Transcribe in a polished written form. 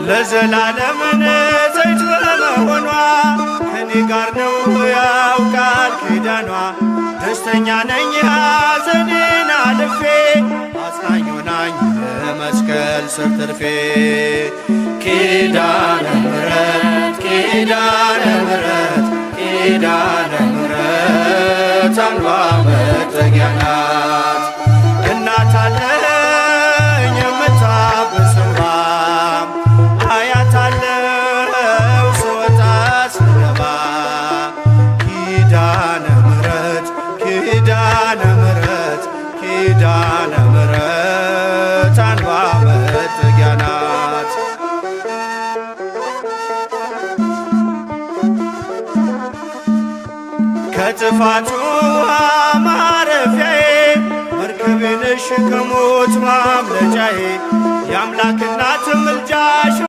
ለዘላለም ንጽሕት በመሆኗ ከኔ ጋር ነው ያውቃል ኪዳኗ። ደስተኛ ነኝ ሐዘኔን አልፌ አጽናኝ ሆናኝ መስቀል ስር ትርፌ። ኪዳነ ምሕረት ኪዳነ ምሕረት ኪዳነ ምሕረት አንዷ መጠጊያ ናት። እናት አለኝ የምታብስ እንባ አያት አለው ስወጣ ስገባ። ኪዳነ ምሕረት ኪዳነ ምሕረት ኪዳነ ምሕረት አንዷ መጠጊያ ናት። ከጥፋቱ ውሃ ማረፊያዬ መርከቤ ነሽ ከሞት ማምለጫዬ። የአምላክ እናት ምልጃሽ